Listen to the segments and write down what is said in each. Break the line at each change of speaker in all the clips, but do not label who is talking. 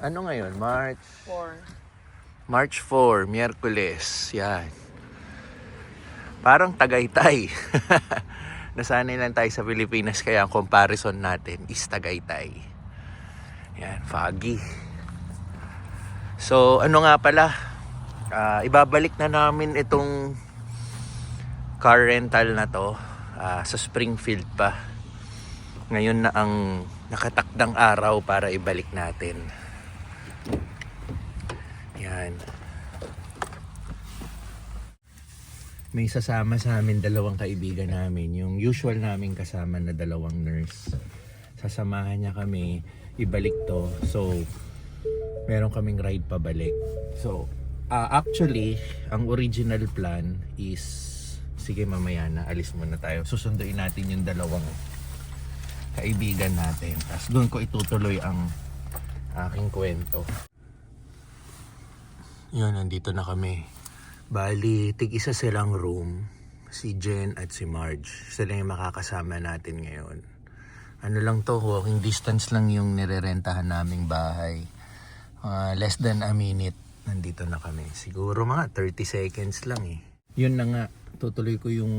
Ano ngayon? March
4.
4, Miyerkules. Yan. Parang Tagaytay. Nasanay lang tayo sa Pilipinas kaya ang comparison natin is Tagaytay. Yan, foggy. So, ano nga pala? Ibabalik na namin itong car rental na to sa Springfield pa. Ngayon na ang nakatakdang araw para ibalik natin. Yan. May sasama sa amin dalawang kaibigan namin. Yung usual namin kasama na dalawang nurse. Sasamahan niya kami ibalik to. So, meron kaming ride pabalik. So, actually, ang original plan is, sige mamaya na, alis muna tayo. Susunduin natin yung dalawang kaibigan natin. Tapos doon ko itutuloy ang aking kwento. Yun, nandito na kami. Bali, tig-isa silang room. Si Jen at si Marge. Sila yung makakasama natin ngayon. Ano lang to, walking distance lang yung nirerentahan naming bahay. Less than a minute, nandito na kami. Siguro mga 30 seconds lang eh. Yun na nga, tutuloy ko yung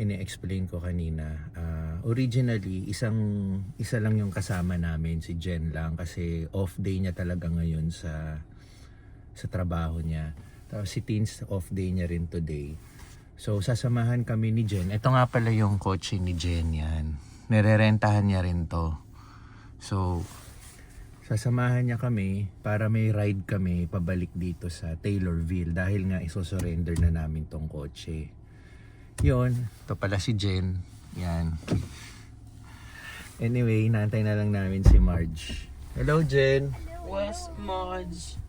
ini-explain ko kanina. Originally, isa lang yung kasama namin, si Jen lang. Kasi off day niya talaga ngayon sa trabaho niya. Tapos si Teens off day niya rin today. So sasamahan kami ni Jen. Ito nga pala yung kotse ni Jen yan. Nirerentahan niya rin to. So sasamahan niya kami para may ride kami pabalik dito sa Taylorville. Dahil nga isosurrender na namin tong kotse. Yun. Ito pala si Jen. Yan. Anyway, naantay na lang namin si Marge. Hello Jen.
West Marge.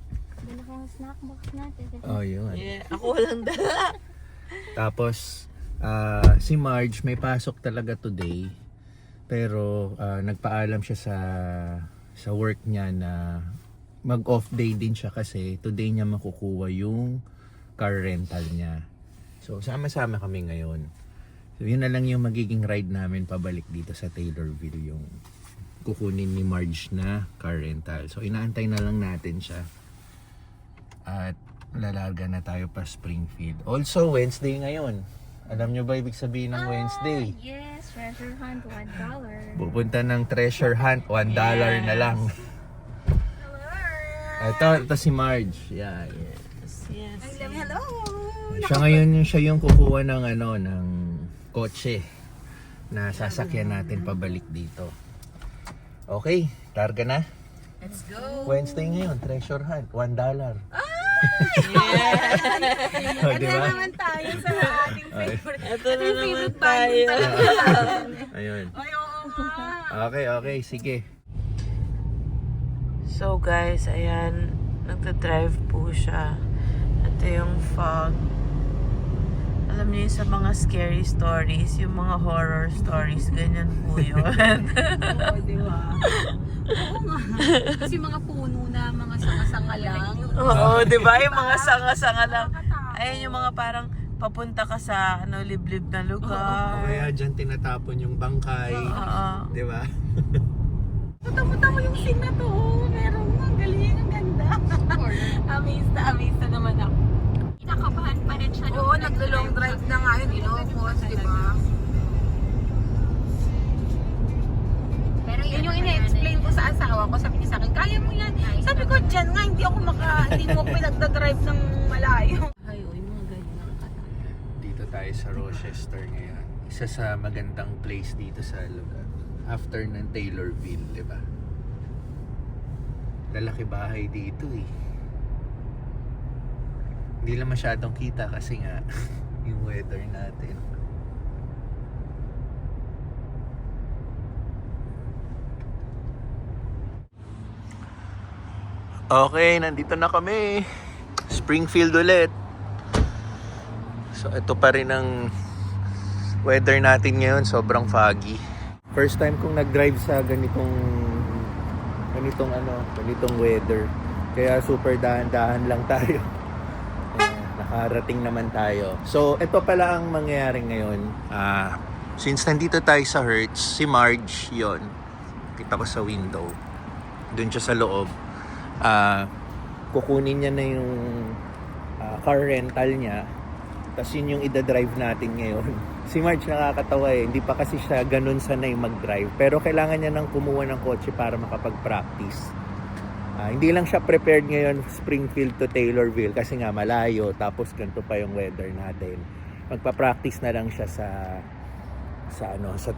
Dala ko ang snack box natin.
Oh, yun.
Yeah, ako walang dala.
Tapos, si Marge may pasok talaga today. Pero, nagpaalam siya sa work niya na mag-off day din siya kasi today niya makukuha yung car rental niya. So, sama-sama kami ngayon. So, yun na lang yung magiging ride namin pabalik dito sa Taylorville, yung kukunin ni Marge na car rental. So, inaantay na lang natin siya. At lalarga na tayo pa Springfield. Also, Wednesday ngayon. Alam nyo ba ibig sabihin ng Wednesday?
Yes, treasure hunt, $1.
Pupunta ng treasure hunt, $1 na lang. Ito si Marge. Yeah,
Yes.
Hello!
siya yung kukuha ng ng kotse na sasakyan natin pabalik dito. Okay, targa na.
Let's go.
Wednesday ngayon, treasure hunt, $1.
Yeah.
Oh, diba?
naman tayo sa ating favorite.
Ito na naman tayo.
Ayun.
Ay, oo nga.
Okay, sige.
So guys, ayan, nagda-drive po siya. Ito yung fog. Alam niyo yung sa mga scary stories, yung mga horror stories, ganyan po yun.
Oo, di ba? Oo nga. Kasi mga puno na, mga sanga-sanga lang.
Oo, di ba? Yung mga sanga-sanga lang. Ayan yung mga parang papunta ka sa liblib na lugar.
Kaya dyan tinatapon yung bangkay.
Oo.
Di ba?
Puta mo yung scene na to. Meron nga, galing, ang ganda. Amazed na naman ako. Kinakabahan pa rin siya.
Oo, naglo-long drive na nga yun, Ilocos, di ba?
Pero
Yun yung ina-explain ko sa asawa ko, sabi niya sa akin, kaya mo yan. Sabi ko, dyan nga, hindi mo ako pinagdadrive ng malayo.
Ay, yung mga ganyan.
Dito tayo sa Rochester ngayon. Isa sa magandang place dito sa lugar. After ng Taylorville, di ba? Lalaki bahay dito eh. Hindi lang masyadong kita kasi nga yung weather natin. Okay, nandito na kami. Springfield ulit. So ito pa rin ang weather natin ngayon, sobrang foggy. First time kong nag-drive sa ganitong weather. Kaya super dahan-dahan lang tayo. Nakarating naman tayo. So ito pala ang mangyayari ngayon. Since nandito tayo sa Hertz, si Marge yon. Kita ko sa window. Doon siya sa loob. kukunin niya na yung car rental niya. Tapos yun yung ida-drive natin ngayon. Si Marge nakakatawa eh. Hindi pa kasi siya ganun sanay mag-drive. Pero kailangan niya nang kumuha ng kotse para makapag-practice. Hindi lang siya prepared ngayon Springfield to Taylorville kasi nga malayo. Tapos ganito pa yung weather natin. Magpa-practice na lang siya sa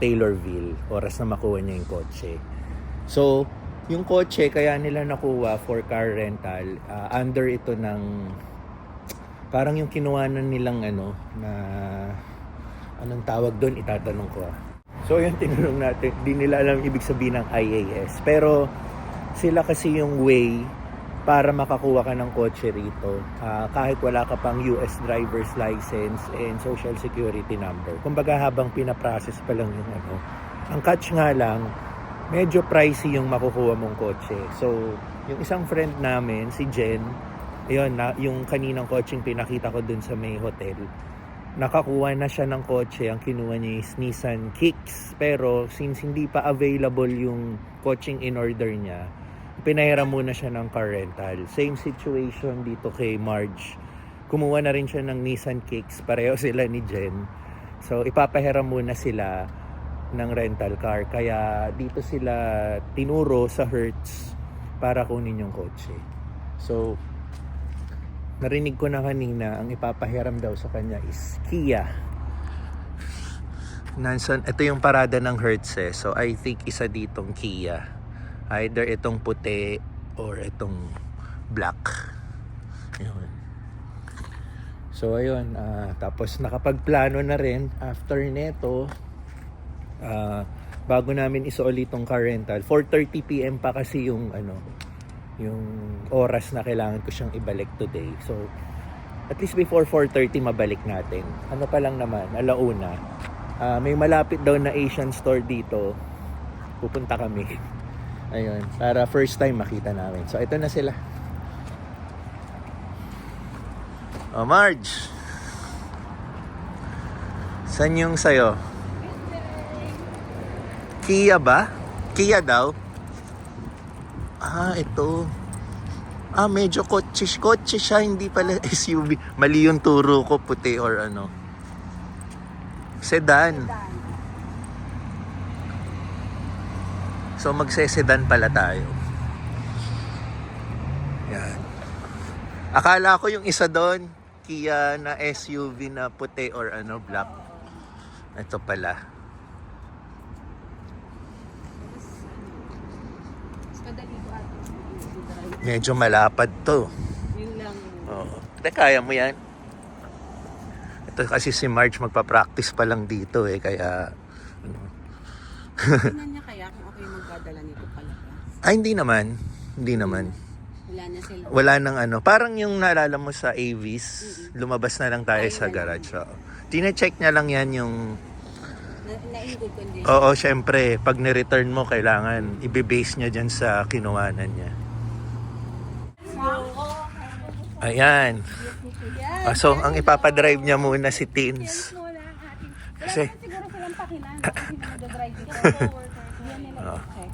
Taylorville. Oras na makuha niya yung kotse. So, yung kotse kaya nila nakuha for car rental. Under ito ng parang yung kinuhanan nilang na anong tawag doon, itatanong ko. So yun, tinanong natin, di nila alam ibig sabihin ng IAS. Pero sila kasi yung way para makakuha ka ng kotse rito. Kahit wala ka pang US driver's license and social security number. Kumbaga habang pinaprocess pa lang yung Ang catch nga lang, medyo pricey yung makukuha mong kotse. So yung isang friend namin, si Jen, ayun, yung kaninang kotseng pinakita ko dun sa may hotel, nakakuha na siya ng kotse. Ang kinuha niya is Nissan Kicks. Pero since hindi pa available yung kotseng in order niya, pinahiram muna siya ng car rental. Same situation dito kay Marge. Kumuha na rin siya ng Nissan Kicks. Pareho sila ni Jen. So ipapahiram muna sila ng rental car. Kaya dito sila tinuro sa Hertz para kunin yung kotse. So narinig ko na kanina, ang ipapahiram daw sa kanya is Kia. Ito yung parada ng Hertz eh. So I think isa ditong Kia. Either itong puti or itong black. Yun. So ayun, tapos nakapagplano na rin after neto. Bago namin isuot itong car rental, 4:30 PM pa kasi yung yung oras na kailangan ko siyang ibalik today. So, at least before 4:30 mabalik natin. Ano pa lang naman, 1:00. May malapit daw na Asian store dito. Pupunta kami. Ayun, para first time makita namin. So, ito na sila. Oh, Marge! Saan yung sayo? Kia ba? Kia daw? Ito. Medyo kotse siya, hindi pala SUV. Mali yung turo ko, puti or sedan. So magse-sedan pala tayo. Yan. Akala ko yung isa doon, Kia na SUV na puti or black. Ito pala. Medyo malapad to.
Yun lang.
Oo. Kaya mo yan. Ito kasi si Marge magpa-practice pa lang dito eh. Kaya
Tingnan niya kaya kung ako yung magdadala nito palabas.
hindi naman. Hindi naman.
Wala na sila.
Wala nang Parang yung naalala mo sa Avis, lumabas na lang tayo sa garage. Tine-check niya lang yan yung
Na-in good condition.
Oo, syempre. Pag ni-return mo, kailangan i-base niya dyan sa kinuhanan niya. Ayan. So, ang ipapadrive niya muna si Teens. Kasi,
Siguro silang pakinan. Kasi nag-drive dito. Yan nila check.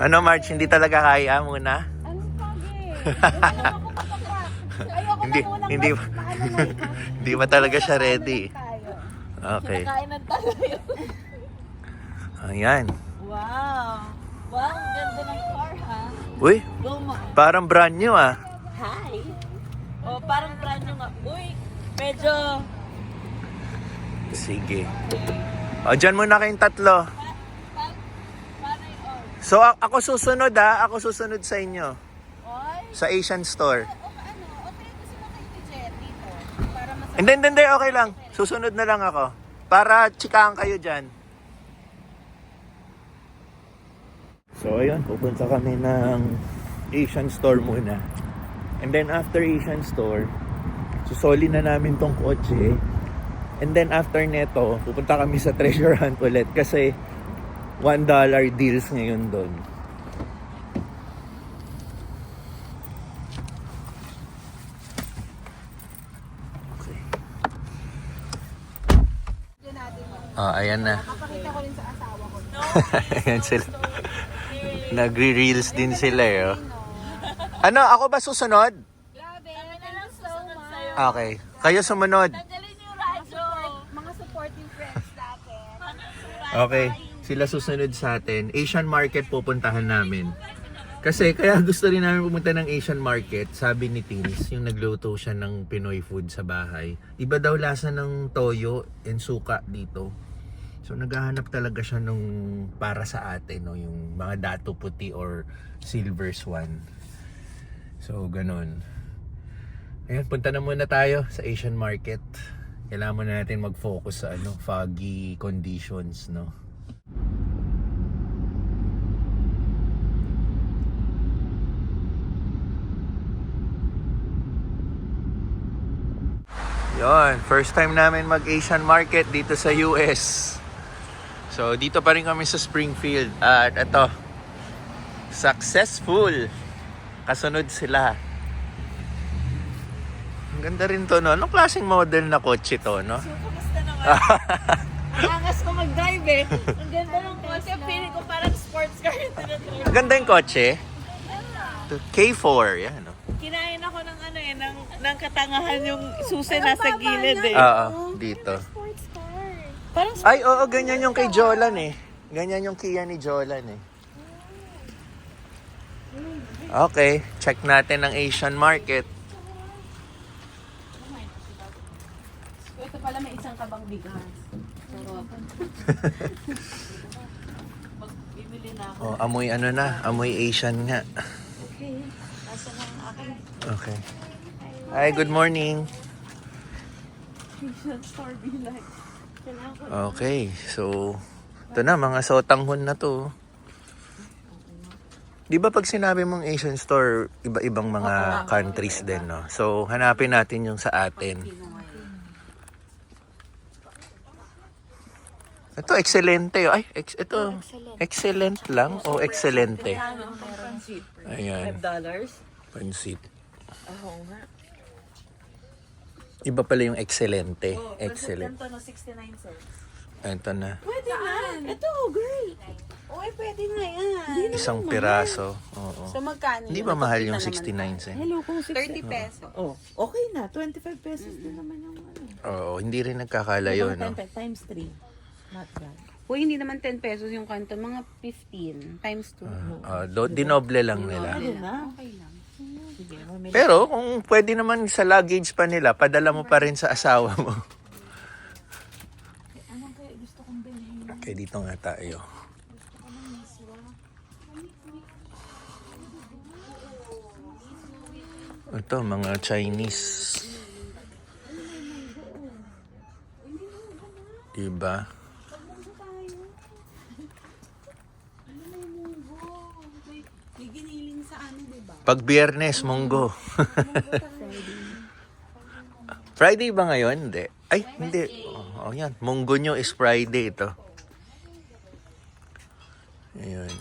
ano Marge, hindi talaga kaya muna?
Anong pagi? Ayoko
Hindi,
na munang
hindi, hindi ba talaga siya ready? Okay.
Kinakainan tayo.
Ayan.
Wow. Wow, ang ganda ng car ha.
Uy,
Go mo.
parang brand new ah.
Hi. Oh, parang brand new nga. Uy, medyo...
Sige. O, dyan muna kayong tatlo.
Paano yun?
So, ako susunod ah. Ako susunod sa inyo.
Oy.
Sa Asian store.
Okay gusto mo kayo ni Jet dito. Para mas...
Hindi. Okay lang. Susunod na lang ako. Para chikahan kayo dyan. So, ayun. Pupunta kami ng Asian store muna. And then, after Asian store, susoli na namin tong kotse. And then, after neto, pupunta kami sa treasure hunt ulit. Kasi, $1 deals ngayon doon. Ayan na.
Papakita ko rin sa asawa ko.
Ayan sila. Nagre-reels din sila eh. Oh. Ano, ako ba susunod?
Grabe, thank you so much.
Okay. Kayo sumunod.
Tanggalin yung radyo.
Mga supporting friends natin.
Okay. Sila susunod sa atin. Asian market pupuntahan namin. Kasi kaya gusto rin namin pumunta ng Asian market. Sabi ni Tins, yung nagluto siya ng Pinoy food sa bahay. Iba daw lasa ng toyo and suka dito. So naghahanap talaga siya nung para sa atin, no? Yung mga dato puti or silver swan. So ganun. Ayan, punta na muna tayo sa Asian market. Kailangan muna natin mag-focus sa foggy conditions, no? Yon, first time namin mag-Asian market dito sa US. So, dito pa rin kami sa Springfield. At ito, successful. Kasunod sila. Ang ganda rin to, no? Anong klaseng model na kotse to, no?
So, kamusta naman? Ang angas ko mag-drive eh. Ang ganda ng kotse. Feeling ko parang sports car yung tinatry.
Ang ganda yung kotse. K4, yan, no?
Kinain ako ng ng katangahan yung susi nasa gilid eh.
Oo, dito.
Sports car.
Parang
Ay, oo, ganyan yung kay Jolan eh. Ganyan yung Kia ni Jolan eh. Okay, check natin ang Asian market.
Ito pala may isang kabang bigas.
bibili na ako.
Oh, amoy ano na, amoy Asian nga.
Okay. Asa na ang aking
Okay. Hi, good morning.
Asian store be like. Kailangan ko.
Okay, so ito na, mga sotanghon na to. Di ba pag sinabi mong Asian store, iba-ibang mga countries din, no? So, hanapin natin yung sa atin. Ito, excelente. Ay, ito, excellent lang o excelente?
Pansit.
Ayan,
$5.
pansit.
Oo nga.
Iba pala yung excelente.
Oh,
Excellent.
Ito no 69 cents.
Ito na,
Pwede na. Ito, girl.
Uy, pwede na yan.
isang piraso. Oo.
So magkano?
Hindi ba mahal yung 69 cents?
Hello, kung
30 pesos.
Oh, okay na. 25 pesos din naman yung ano.
Oo, hindi rin nagkakalayo, no?
Times 3. Not bad.
Uy, hindi naman 10 pesos yung kanton. Mga 15 times 2.
Dinoble lang nila.
Ano na?
Okay lang.
Sige, mamili.
Pero kung pwede naman sa luggage pa nila, padala mo pa rin sa asawa mo.
Anong kaya gusto kong bilhin?
Okay, dito nga tayo. Ito, mga Chinese. Diba?
May giniling sa ano, diba?
Pag Biyernes, Munggo. Friday ba ngayon? Hindi. Ay, hindi. Oh, yan. Munggo nyo is Friday ito. Ayun.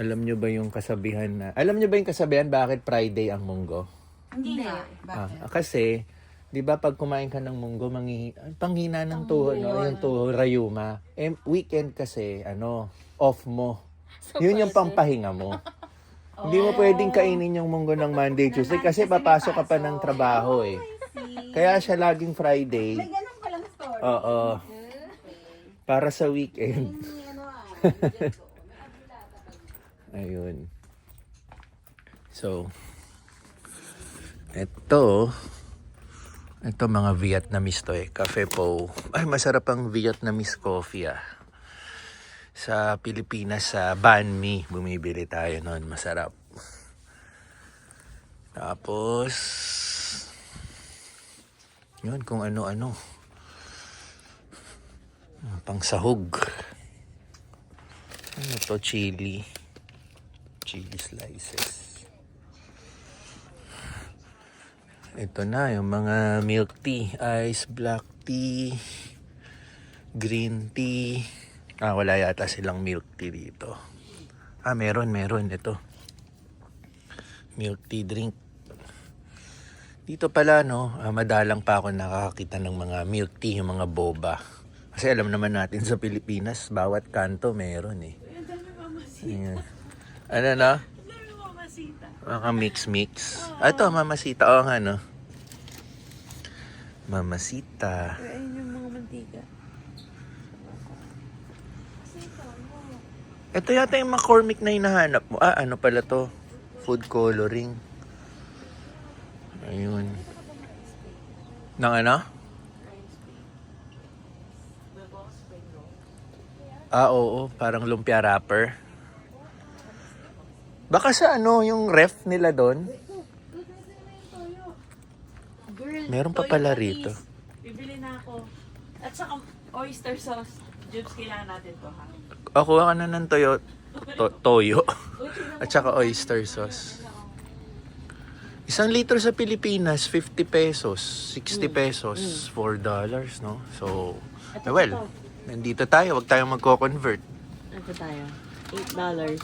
Alam nyo ba yung kasabihan na... Alam nyo ba yung kasabihan bakit Friday ang Munggo?
Hindi nga.
Kasi, di ba pag kumain ka ng munggo, panghina ng tuhod, no? Yung tuhod, rayuma. Weekend kasi, off mo. Yun yung pampahinga mo. Hindi mo pwedeng kainin yung munggo ng Monday, Tuesday kasi papasok ka pa ng trabaho eh. Kaya siya laging Friday.
May ganun palang story.
Oo. Para sa weekend. Ayun. So, ito mga Vietnamese to eh. Cafe Po. Ay, masarap ang Vietnamese coffee ah. Sa Pilipinas, sa Banh Mi, bumibili tayo noon. Masarap. Tapos, yun, kung ano-ano. Pang sahog. Ano to? Chili slices. Ito na, yung mga milk tea, ice, black tea, green tea. Wala yata silang milk tea dito. Meron ito. Milk tea drink. Dito pala, no, madalang pa ako nakakakita ng mga milk tea, yung mga boba. Kasi alam naman natin sa Pilipinas, bawat kanto meron eh.
Ang dami mamasita.
Ayan. Ano na?
Ang dami mamasita.
Mga mix-mix. Ito, mamasita. Oo nga, no? Mamasita.
Ayun yung mga mantika.
Ito yata yung McCormick na hinahanap mo. Ah, ano pala to? Food coloring. Ayun. Nang ano? Ah, oo. Parang lumpia wrapper. Baka sa ano, yung ref nila doon.
Girl,
Meron pa
toyo
pala
patis.
rito.
Bibili na ako. At saka oyster sauce. Jubes, kailangan natin to ha.
Kuha ka na ng toyo. At saka oyster sauce. 1 litro sa Pilipinas, 50 pesos, 60 pesos, $4, no? So, well, nandito tayo. Huwag tayong magko-convert.
Ito tayo. $8.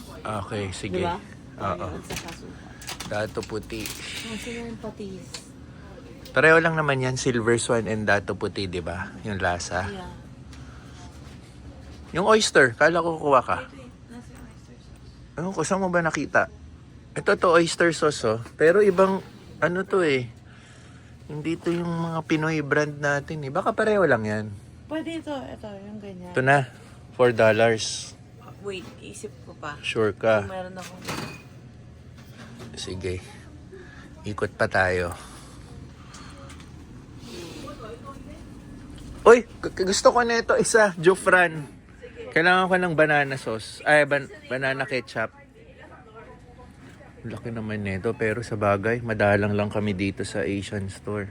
Okay, sige.
Diba?
Oo.
At saka suka.
Dato puti.
Kasi yung patis.
Pareho lang naman yan, silver swan and dato puti, di ba? Yung lasa.
Yeah.
Yung oyster, kala ko kuha ka.
Ito eh. Nasa yung oyster sauce.
Ano ko, saan mo ba nakita? Ito to oyster sauce, oh. Pero ibang, ano to eh. Hindi to yung mga Pinoy brand natin eh. Baka pareho lang yan.
Pwede ito. Ito, yung ganyan.
Ito na, $4.
Wait, isip ko pa.
Sure
Kung
ka.
meron akong...
Sige. Ikot pa tayo. Uy, gusto ko na ito isa, Jofran. Kailangan ko ng banana sauce. Ay, banana ketchup. Laki naman nito, pero sa bagay, madalang lang kami dito sa Asian store.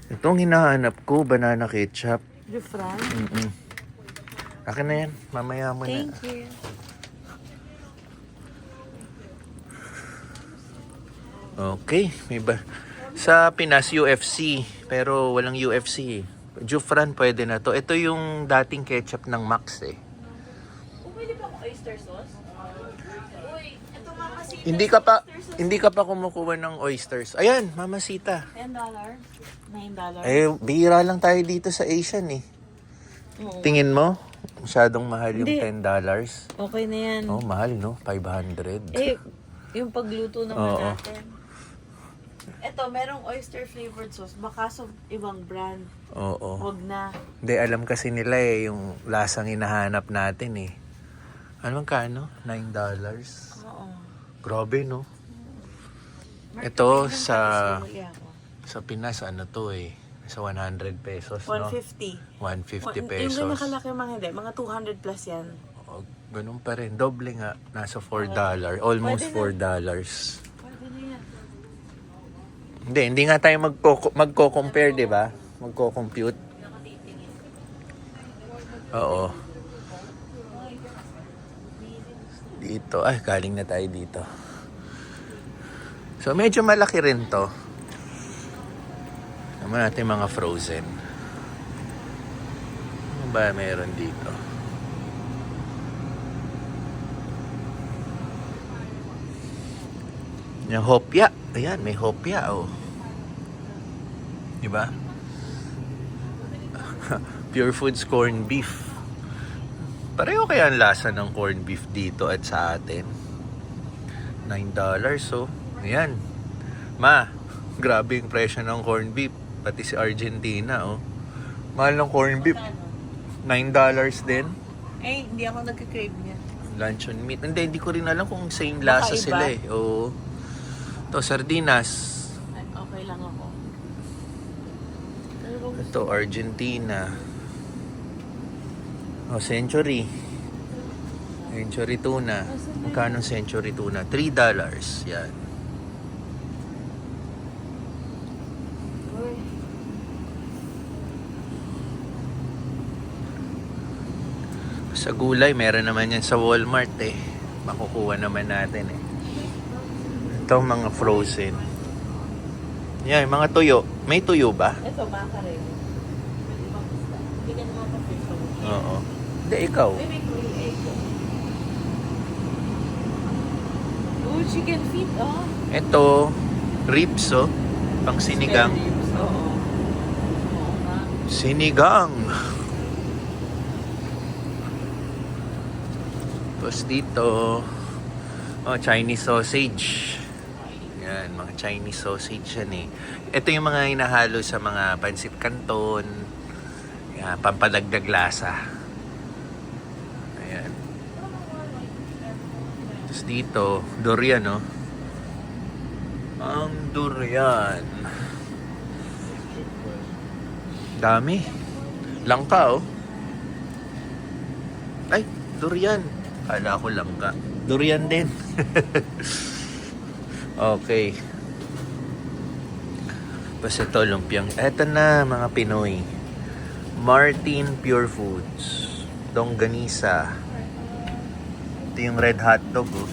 Itong hinahanap ko, banana ketchup.
Jufran?
Akin na yan, mamaya mo na.
Thank you.
Okay, may ba? Sa Pinas, UFC. Pero walang UFC eh. Jufran pwede na to. Ito yung dating ketchup ng Max eh.
Pwede pa akong oyster sauce? Uy, ito mamasita.
Hindi ka pa kumukuha ng oysters. Ayan, mamasita.
$10? $9?
Eh, bihira lang tayo dito sa Asian eh.
Oo.
Tingin mo? Masyadong mahal yung
Hindi.
$10.
Okay na yan.
Oh, mahal no? 500.
Eh, yung pagluto naman
Oo.
natin. Ito, merong oyster flavored sauce. Baka sa ibang brand.
Oo.
Huwag na.
Hindi, alam kasi nila eh, yung lasang hinahanap natin eh. Ano man kano? $9?
Oo.
Grabe no? Ito sa
Yeah,
sa Pinas ano to eh. Sa 100 pesos no?
150.
150
Yung
pesos.
ganyan kalaki mga hindi. Mga 200 plus yan.
O, ganun pa rin. Doble nga. Nasa $4. Almost $4.
Pwede na yan.
Hindi nga tayo magko-compare, di ba? Magko-compute. Oo. Dito. Ay, galing na tayo dito. So, medyo malaki rin to. Naman natin mga frozen. Ano ba meron dito? Yung hopya. Ayan, may hopya, oh. Diba? Pure Foods corned beef. Pareho kaya ang lasa ng corned beef dito at sa atin? $9, so. Ayan. Ma, grabe yung presyo ng corned beef. Pati si Argentina, oh. Mahal ng corned beef. $9 din.
Eh, hindi ako nagka-crave niya.
Luncheon meat. Hindi ko rin alam kung same lasa
Baka iba.
sila eh. Oo. Ito, sardinas.
Ay, okay lang ako. Ano ba
Ito, Argentina. Oh, Century. Century tuna. Magkano Century tuna? $3. Yan.
Uy.
Sa gulay, meron naman yan sa Walmart eh. Makukuha naman natin eh. Ito, mga frozen. Yan, mga tuyo. May tuyo ba?
Ito, makarel. Pwede bang isda? Hindi ka naman pa-fish.
Oo. Hindi, ikaw.
Uy, may green egg. Uy, chicken feet, oh.
Ito, ribs, oh. Pang sinigang.
Oo. Oo nga.
Sinigang. Tapos dito, Chinese sausage. Yan, mga Chinese sausage yan eh. Ito yung mga hinahalo sa mga pansit canton. Yan, pampadagdag lasa. Ayan. Tapos dito, durian, no? Ang durian. Dami. Langka, oh. Ay, durian. Kala ko langka. Durian din. Okay. Tapos ito, lumpiang. Eto na, mga Pinoy. Martin Pure Foods. Longganisa. Ito yung red hotdog, oh.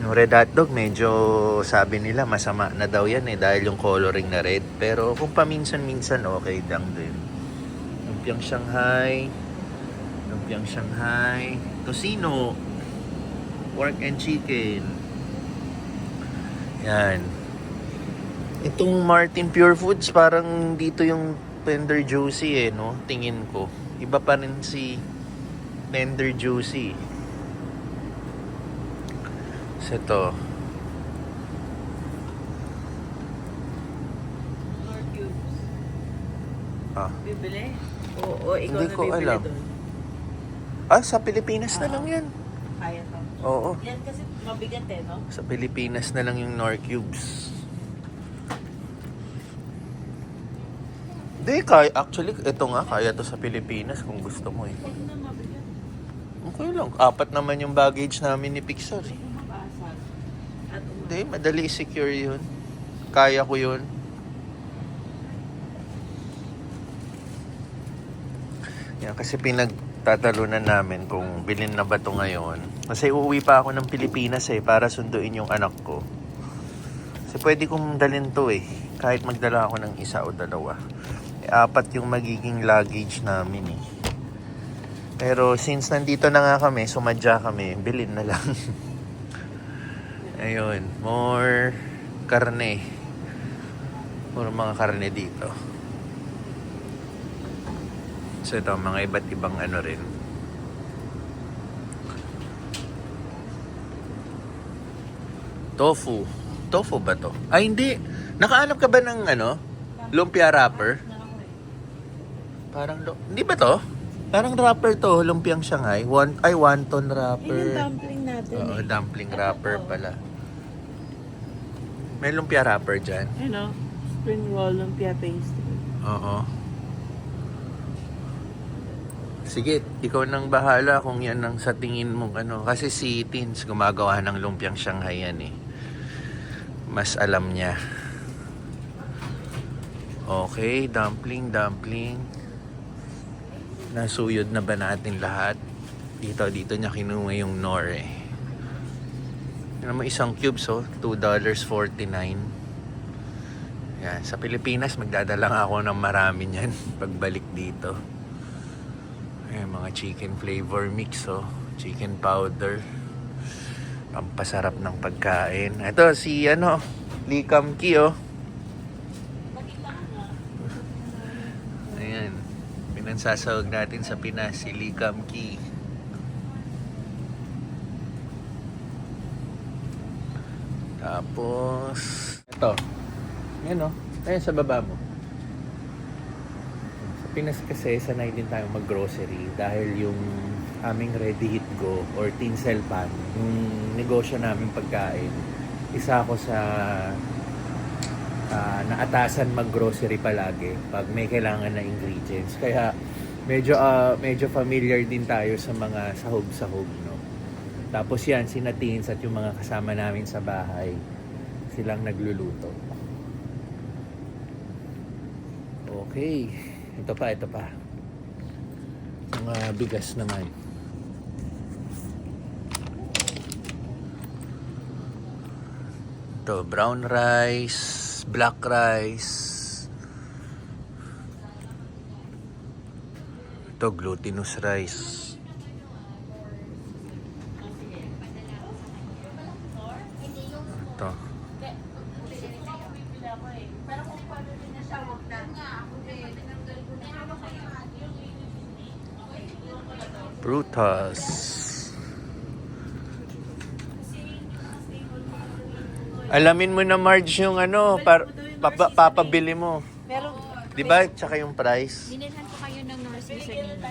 Yung red hotdog, medyo sabi nila masama na daw yan eh dahil yung coloring na red. Pero kung paminsan-minsan, okay lang din. Lumpiang Shanghai. Lumpiang Shanghai. Tocino. Pork and chicken. Yan. Itong Martin Pure Foods, parang dito yung Tender Juicy eh, no? Tingin ko. Iba pa rin si Tender Juicy. So ito. Ah.
Bibili? Oo, ikaw
Hindi
na
ko
bibili
alam.
doon.
Sa Pilipinas na lang yan.
Kaya to.
Oo.
Yan kasi mabigat eh, no?
Sa Pilipinas na lang yung Nor Cubes. Hindi, kaya. Actually, ito nga, kaya to sa Pilipinas kung gusto mo eh. Okay lang. 4 naman yung baggage namin ni Pixar eh. Hindi, madali secure yun. Kaya ko yun. Yan, kasi pinagtatalunan namin kung bilhin na ba ito ngayon. Kasi uuwi pa ako ng Pilipinas eh, para sunduin yung anak ko. Kasi pwede kong dalhin to eh. Kahit magdala ako ng 1 o 2. 4 yung magiging luggage namin eh. Pero since nandito na nga kami, sumadya kami, bilhin na lang. Ayun, more karne. More mga karne dito. So ito, mga iba't ibang ano rin. Tofu. Tofu ba to? Ay, hindi. Nakaanap ka ba ng ano? Lumpia wrapper? Parang, hindi ba to? Parang wrapper to, lumpiang Shanghai. Wonton wrapper.
Yung dumpling natin.
Oo, dumpling wrapper pala. May lumpia wrapper dyan.
Ano? Spring roll, lumpia pastry.
Oo. Sige, ikaw nang bahala kung yan ang sa tingin mong ano. Kasi si Teens gumagawa ng lumpiang Shanghai yan eh. Mas alam niya. Okay, dumpling. Nasuyod na ba natin lahat? Dito niya kinuha yung Knorr eh. Ano mo, isang cubes oh, $2.49. Yan, sa Pilipinas magdadala nga ako ng marami niyan pagbalik dito. Ayan, mga chicken flavor mix oh, chicken powder. Pampasarap ng pagkain. Ito si ano, Lee Kum Kee oh. Ayan, pinansasawag natin sa Pinas si Lee Kum Kee. Tapos ito. Yan oh. Ayan sa baba mo. Sa Pinas kasi sanay din tayo mag-grocery dahil yung aming Ready Hit Go or Tinsel Pan, yung negosyo namin pagkain, isa ako sa naatasan mag-grocery palagi pag may kailangan na ingredients. Kaya medyo familiar din tayo sa mga sahog-sahog, no? Tapos yan, sina Teens at yung mga kasama namin sa bahay, silang nagluluto. Okay. Ito pa. Mga bigas naman. Ito, brown rice, black rice. Ito, glutinous rice. Ito. Prutas. Alamin mo na, Marge, yung ano, papabili mo.
Meron,
Di ba? Tsaka yung price.
binilhan ko kayo ng North Visioning.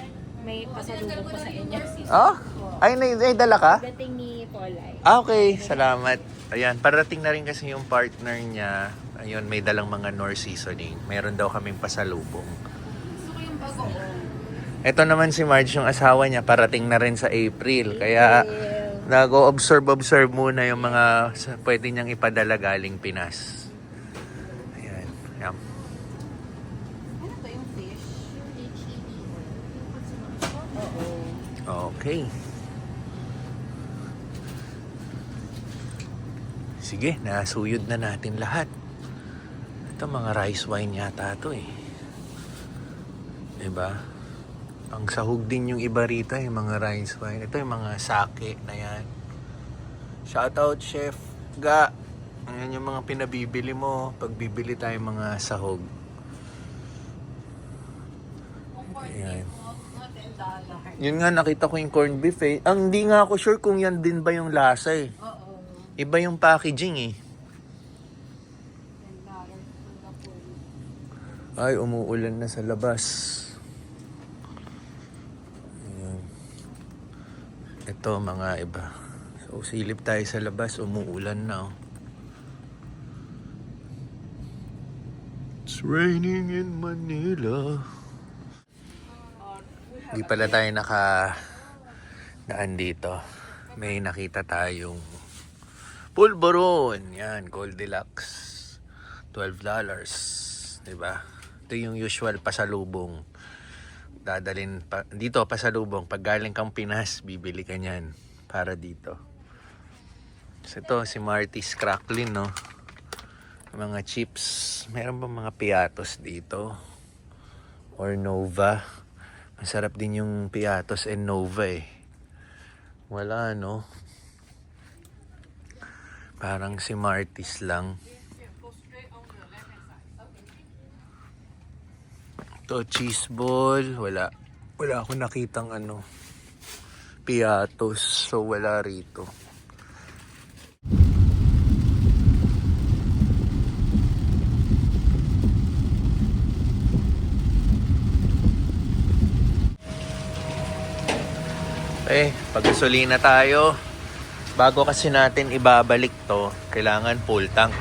May pasalubong ko sa inyo.
Ah? Ay, dala ka?
Dating ni Polay.
Ah, okay. Salamat. Ayan, parating na rin kasi yung partner niya. Ayun, may dalang mga North Seasoning. Meron daw kaming pasalubong.
Gusto ko yung bagoong.
Ito naman si Marge, yung asawa niya, parating na rin sa April. Kaya nag-observe muna yung mga pwede niyang ipadala galing Pinas. Ayan. Ayan.
Ano to yung fish?
Okay. Sige, nasuyod na natin lahat. Ito mga rice wine yata ito eh. Diba? Ang sahog din yung iba rito, yung mga rice wine. Ito yung mga sake na yan. Shoutout Chef Ga. Ayan yung mga pinabibili mo pag bibili tayo mga sahog. Ayan. Yun nga, nakita ko yung corned beef eh. Ang hindi nga ako sure kung yan din ba yung lasa eh. Iba yung packaging eh. Ay, umuulan na sa labas. Ayan. Ito mga iba. So, silip tayo sa labas. Umuulan na oh. It's raining in Manila. Di pala tayo nakadaan dito. May nakita tayong pulboron. Yan, Goldilocks. $12. Diba? Ito yung usual pasalubong. Dadalhin pa, dito pasalubong. Pag galing kang Pinas, bibili ka niyan para dito. So ito, si Marty's Cracklin, no? Mga chips. Meron ba mga piatos dito? Or Nova? Masarap din yung piatos and Nova eh. Wala, no? Parang si Marty's lang. Ito, cheese ball. Wala. Wala akong nakitang piatos. So, wala rito. Pag-gasolina tayo. Bago kasi natin ibabalik to, kailangan full tank.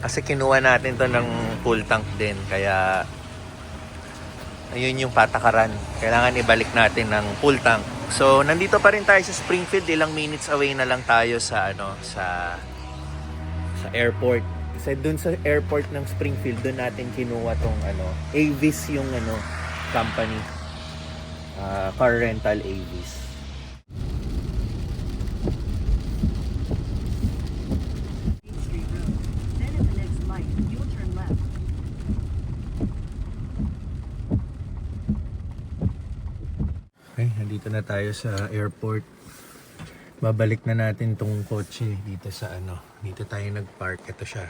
Kasi kinuha natin to ng full tank din. Kaya, ayun yung patakaran. Kailangan ibalik natin ng full tank. So, nandito pa rin tayo sa Springfield. Ilang minutes away na lang tayo sa airport. Kasi dun sa airport ng Springfield, dun natin kinuha tong Avis yung company. Car rental Avis. Okay, nandito na tayo sa airport. Babalik na natin tong kotse dito sa dito tayo nagpark. Ito siya.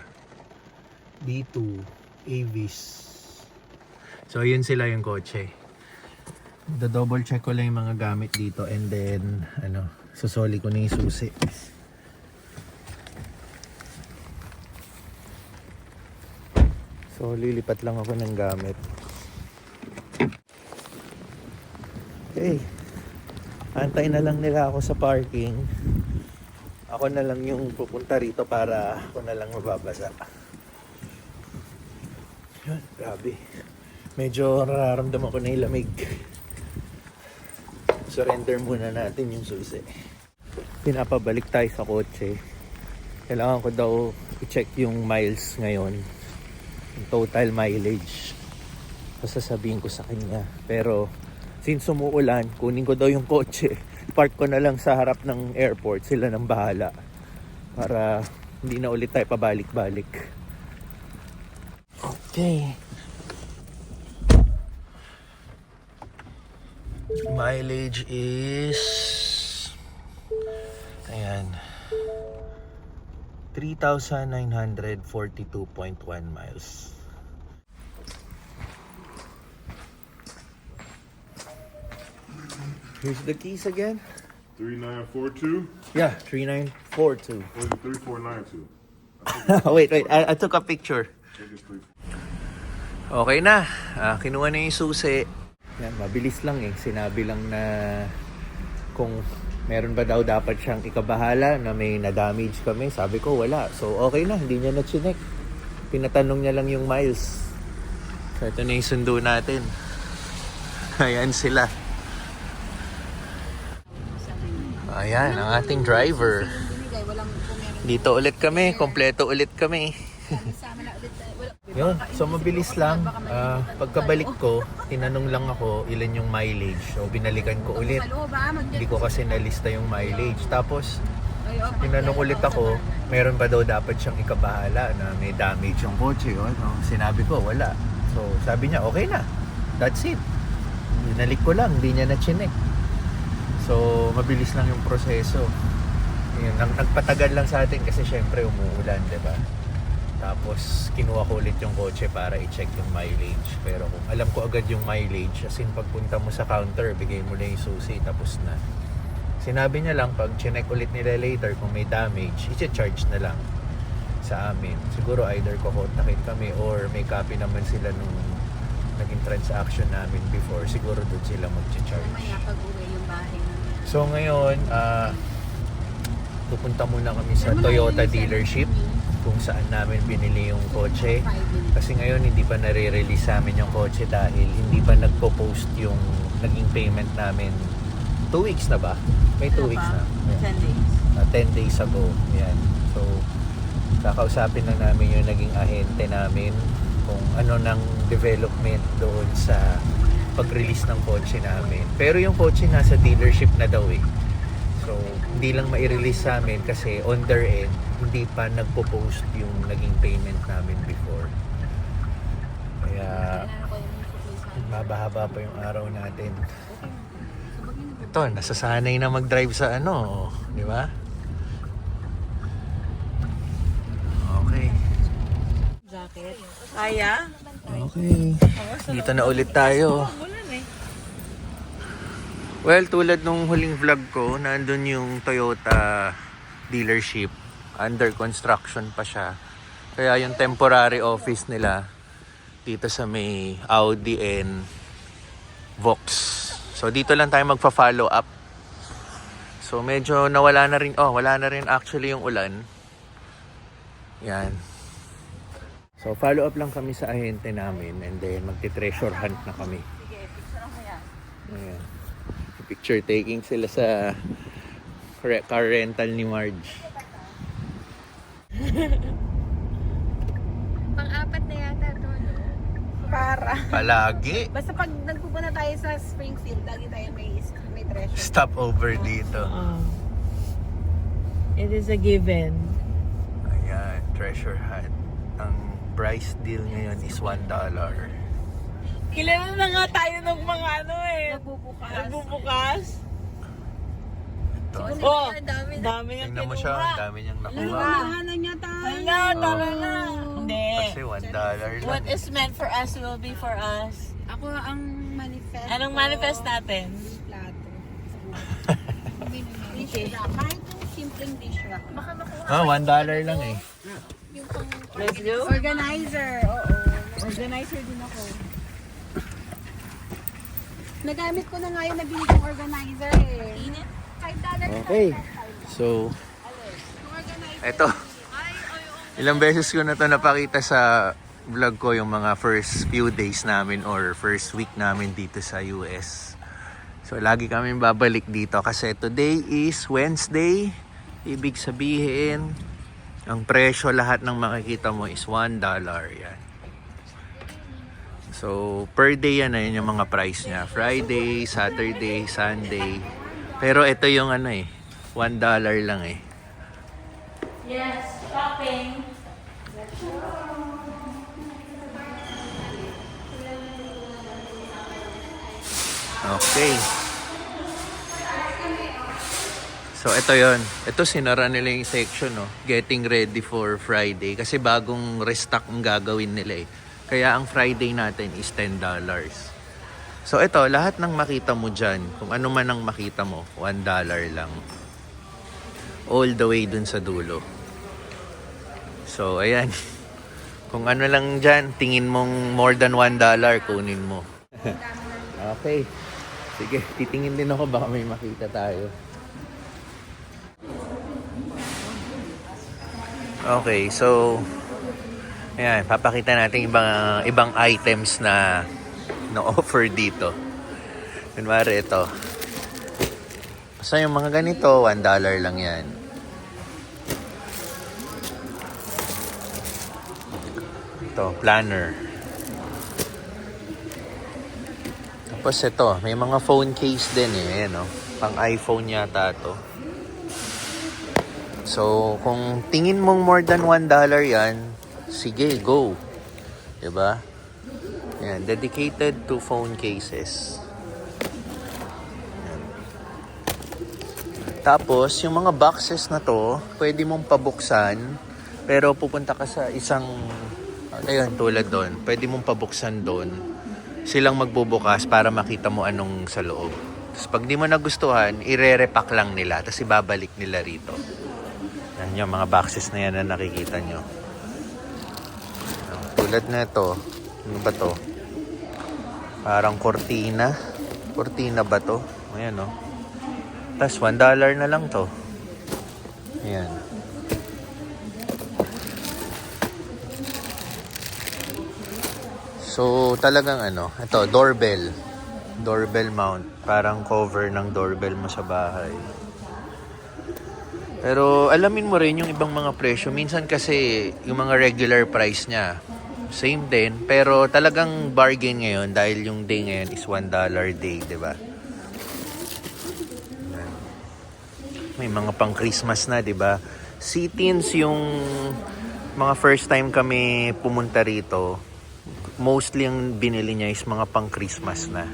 B2 Avis. So, yun sila yung kotse. Double check ko lang yung mga gamit dito and then susoli ko na yung susi. So, lilipat lang ako ng gamit. Okay. Antay na lang nila ako sa parking. Ako na lang yung pupunta rito para ako na lang mababasa. Yan, grabe. Medyo nararamdaman ko na yung lamig. Surrender muna natin yung susi. Pinapabalik tayo sa kotse. Kailangan ko daw i-check yung miles ngayon. Yung total mileage. So sasabihin ko sa kanya. Pero since umuulan, kunin ko daw yung kotse. Park ko na lang sa harap ng airport. Sila nang bahala. Para hindi na ulit tayo pabalik-balik. Okay. Mileage is 3,942.1 miles. Here's the keys again.
3942
Yeah, 3942.
or is it 3492?
Wait. I took a picture. Okay na. Kinuha na yung susi. Yan, mabilis lang eh. Sinabi lang na kung meron ba daw dapat siyang ikabahala na may na-damage kami. Sabi ko wala. So okay na. Hindi niya na-chinek. Pinatanong niya lang yung miles. So ito na yung sundo natin. Ayan sila. Ayan, ang ating driver. Dito ulit kami. Kompleto ulit kami. Yun, so mabilis lang. Pagkabalik ko, tinanong lang ako ilan yung mileage. So binalikan ko ulit. Hindi ko kasi nalista yung mileage. Tapos, tinanong ulit ako, meron pa daw dapat siyang ikabahala na may damage yung kotse. Ano? Sinabi ko, wala. So sabi niya, okay na. That's it. Binalik ko lang, hindi niya na-chinek. So mabilis lang yung proseso. Yun, nagpatagal lang sa atin kasi syempre umuulan, di ba? Tapos kinuha ko ulit yung kotse para i-check yung mileage. Pero kung alam ko agad yung mileage, as in pagpunta mo sa counter, bigay mo na yung susi, tapos na. Sinabi niya lang, pag chinek ulit nila later kung may damage, i-charge na lang sa amin. Siguro either kukontakin kami or may copy naman sila nung naging transaction namin before. Siguro doon sila mag-charge.
pag-uwi yung bahay namin.
So ngayon, pupunta muna kami sa Toyota dealership kung saan namin binili yung kotse. Kasi ngayon hindi pa nare-release sa amin yung kotse dahil hindi pa nagpo-post yung naging payment namin. 2 weeks na ba? May 2 weeks na.
10 days.
10 days ago. Yan. So, kakausapin na namin yung naging ahente namin kung ano ng development doon sa pag-release ng kotse namin. Pero yung kotse nasa dealership na daw eh. So, hindi lang mai-release sa amin kasi on their end, hindi pa nagpo-post yung naging payment namin before. Kaya, mabahaba pa yung araw natin. Ito, nasasanay na mag-drive sa ano, di ba? Okay.
Jacket. Kaya?
Okay. Dito na ulit tayo. Well, tulad nung huling vlog ko, nandun yung Toyota dealership. Under construction pa siya. Kaya yung temporary office nila dito sa may Audi and Vox. So dito lang tayo magfa-follow up. So medyo nawala na rin, wala na rin actually yung ulan. Yan. So follow up lang kami sa ahente namin and then magti-treasure hunt na kami. Ayan. Picture taking sila sa car rental ni Marge.
Pang-apat na yata ito, no?
Para.
Palagi.
Basta pag nagpupunta tayo sa Springfield, lagi tayo may treasure.
Stop over dito.
It is a given.
Ayan, treasure hunt. Ang price deal ngayon is $1.
Kilala na nga tayo ng mga ano eh.
Nagbubukas.
Nagbubukas.
Ito.
Oh,
dami
dami niyang
Tingnan mo siya,
kinuha.
ang dami niyang nakuha.
Lahanan niya tayo.
Hala, tara na. Hindi.
Kasi $1
What
lang.
is meant for us will be for us.
Ako ang manifest.
Anong manifest natin?
Plato. Dish rack. Kahit yung simpleng dish rack. Baka makuha.
$1 lang eh.
Yung pang
Let's go.
Organizer. Oo. Organizer din ako. Nagamit ko na nga yung nabili kong organizer eh. $5
Okay. So, eto. Ilang beses ko na to napakita sa vlog ko yung mga first few days namin or first week namin dito sa US. So, lagi kami babalik dito kasi today is Wednesday. Ibig sabihin, ang presyo lahat ng makikita mo is $1. Yan. So, per day yan na yun yung mga price niya. Friday, Saturday, Sunday. Pero ito yung ano eh, $1 lang eh.
Yes, shopping.
Okay. So, ito yon. Ito, sinara nila yung section, no? Getting ready for Friday. Kasi bagong restock ang gagawin nila eh. Kaya ang Friday natin is $10. So ito, lahat ng makita mo dyan, kung ano man ang makita mo, $1 lang. All the way dun sa dulo. So, ayan. Kung ano lang dyan, tingin mong more than $1, kunin mo. Okay. Sige, titingin din ako. Baka may makita tayo. Okay, so ayan, papakita natin ibang items na offer dito. Kunwari ito. Basta yung mga ganito, $1 lang yan. Ito, planner. Tapos ito, may mga phone case din eh. Ayan, pang iPhone yata to. So, kung tingin mong more than $1 yan, sige, go. Diba? Yan, dedicated to phone cases. Yan. Tapos, yung mga boxes na to, pwede mong pabuksan, pero pupunta ka sa isang, ayun, tulad doon, pwede mong pabuksan doon. Silang magbubukas para makita mo anong sa loob. Tapos, pag di mo nagustuhan, ire-repack lang nila, tapos ibabalik nila rito. Yan yung mga boxes na yan na nakikita nyo. Tulad na ito. Ano ba to? Parang cortina. Cortina ba to? Ayan o. Tapos $1 na lang to. Ayan. So talagang ito, doorbell. Doorbell mount. Parang cover ng doorbell mo sa bahay. Pero alamin mo rin yung ibang mga presyo. Minsan kasi yung mga regular price niya, same din. Pero talagang bargain ngayon dahil yung day ngayon is $1 day, di ba? May mga pang Christmas na, di ba? Sit-ins yung mga first time kami pumunta rito. Mostly yung binili niya is mga pang Christmas na.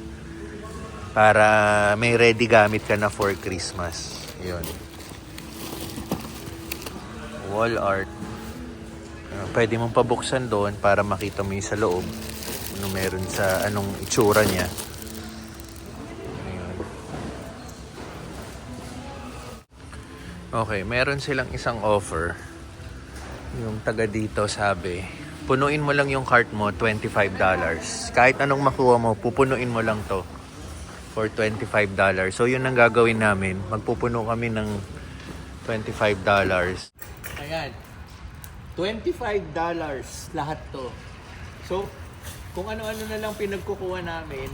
Para may ready gamit ka na for Christmas. Yun. Wall art. Pwede mong pabuksan doon para makita mo yung sa loob. Ano meron sa anong itsura niya. Ayun. Okay, meron silang isang offer. Yung taga dito sabi, punuin mo lang yung cart mo, $25. Kahit anong makuha mo, pupunuin mo lang to for $25. So yun ang gagawin namin. Magpupuno kami ng $25. Ayan. $25 lahat to. So, kung ano-ano na lang pinagkukuha namin,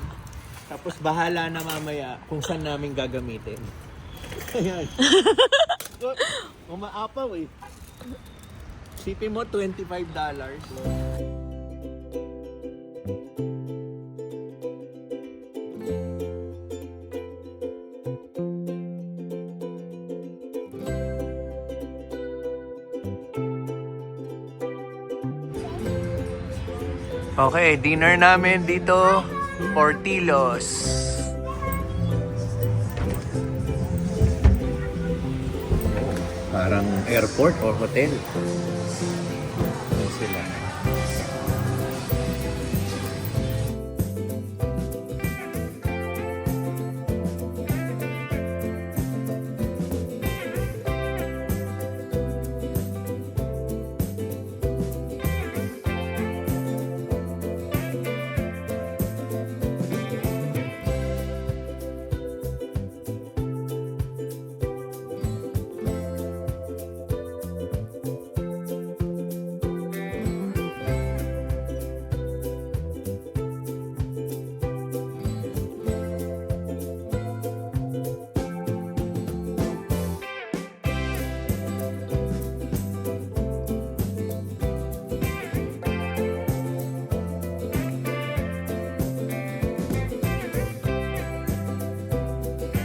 tapos bahala na mamaya kung saan namin gagamitin. Ayan. So, umaapaw eh. Sipin mo, $25. Okay, dinner namin dito, Portillo's. Parang airport or hotel.